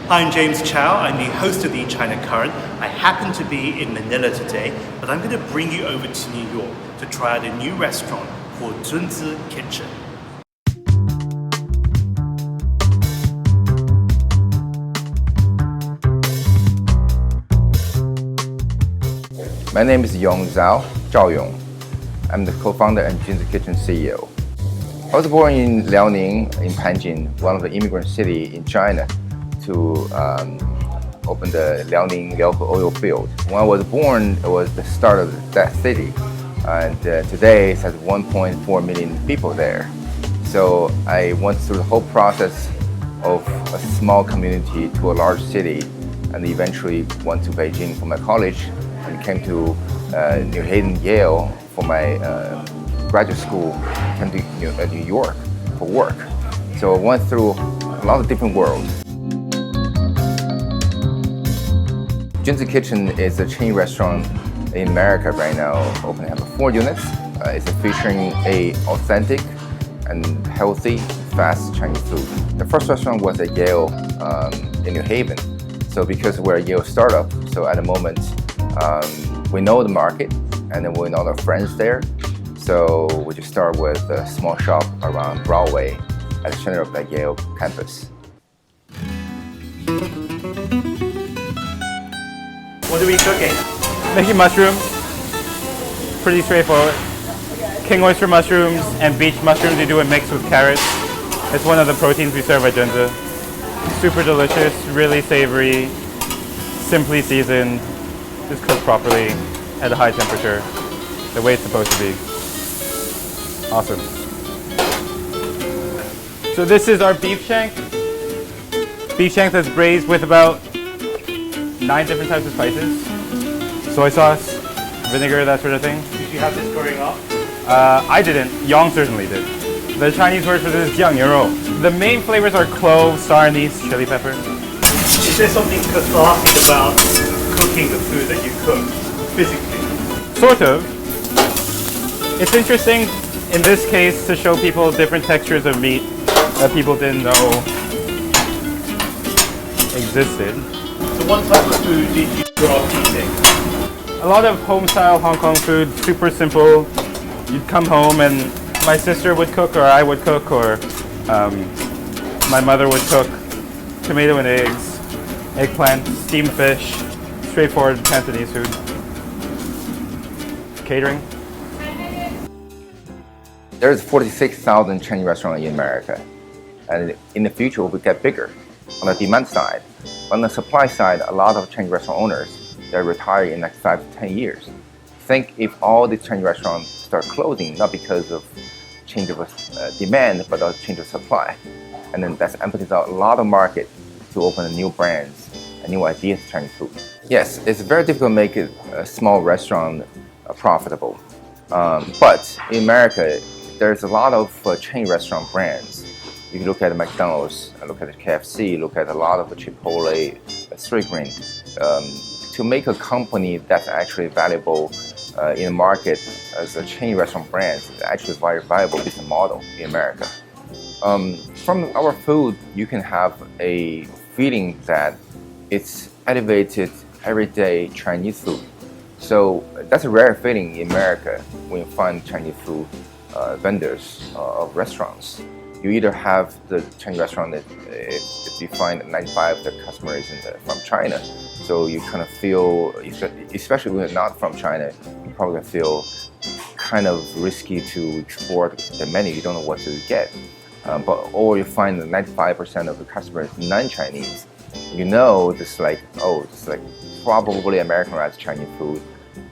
Hi, I'm James Chao. I'm the host of the China Current. I happen to be in Manila today, but I'm going to bring you over to New York to try out a new restaurant called Jins Kitchen. My name is Yong Zhao, Zhao Yong. I'm the co-founder and Jins Kitchen CEO. I was born in Liaoning, in Panjin, one of the immigrant cities in China, to open the Liaoning-Liaohe oil field. When I was born, it was the start of that city. And today it has 1.4 million people there. So I went through the whole process of a small community to a large city, and eventually went to Beijing for my college and came to New Haven, Yale for my graduate school, came to New York for work. So I went through a lot of different worlds. Jins Kitchen is a chain restaurant in America right now, opening have 4 units. It's featuring a authentic and healthy, fast Chinese food. The first restaurant was at Yale in New Haven. So because we're a Yale startup, so at the moment we know the market and then we know our friends there. So we just start with a small shop around Broadway at the center of the Yale campus. What are we cooking? Making mushrooms, pretty straightforward. King oyster mushrooms and beach mushrooms, you do a mix with carrots. It's one of the proteins we serve at Jins. Super delicious, really savory, simply seasoned, just cooked properly at a high temperature, the way it's supposed to be. Awesome. So this is our beef shank. Beef shank that's braised with about 9 different types of spices. Soy sauce, vinegar, that sort of thing. Did you have this growing up? I didn't. Yong certainly did. The Chinese word for this is jiang yoro. The main flavors are clove, star anise, chili pepper. Is there something cathartic about cooking the food that you cook physically? Sort of. It's interesting in this case to show people different textures of meat that people didn't know existed. So what type of food did you grow up eating? A lot of home-style Hong Kong food, super simple. You'd come home and my sister would cook, or I would cook, or my mother would cook tomato and eggs, eggplant, steamed fish, straightforward Cantonese food. Catering. There's 46,000 Chinese restaurants in America, and in the future will get bigger on the demand side. On the supply side, a lot of Chinese restaurant owners, they're retiring in like 5 to 10 years. Think if all the Chinese restaurants start closing, not because of change of demand, but a change of supply. And then that's empties out a lot of market to open new brands and new ideas of Chinese food. Yes, it's very difficult to make a small restaurant profitable. But in America, there's a lot of chain restaurant brands. If you look at McDonald's, look at KFC, look at a lot of Chipotle, Sweetgreen. To make a company that's actually valuable in the market as a chain restaurant brand is actually a very viable business model in America. From our food, you can have a feeling that it's elevated, everyday Chinese food. So that's a rare feeling in America when you find Chinese food vendors of restaurants. You either have the Chinese restaurant that if you find 95% of the customers from China, so you kind of feel, especially when you're not from China, you probably feel kind of risky to explore the menu. You don't know what to get. Or you find that 95% of the customers non-Chinese. You know, this like, oh, it's like probably Americanized Chinese food.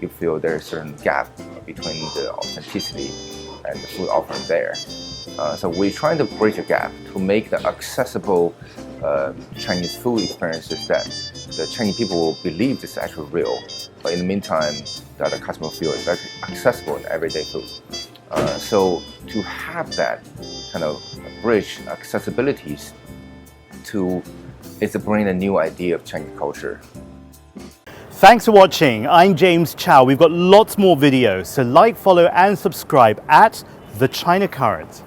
You feel there's a certain gap between the authenticity and the food offering there. So we're trying to bridge a gap to make the accessible Chinese food experiences that the Chinese people will believe this is actually real. But in the meantime, that the customer feel it's very accessible in everyday food. So to have that kind of bridge accessibilities to, it's to bring a new idea of Chinese culture. Thanks for watching. I'm James Chao. We've got lots more videos, so like, follow and subscribe at The China Current.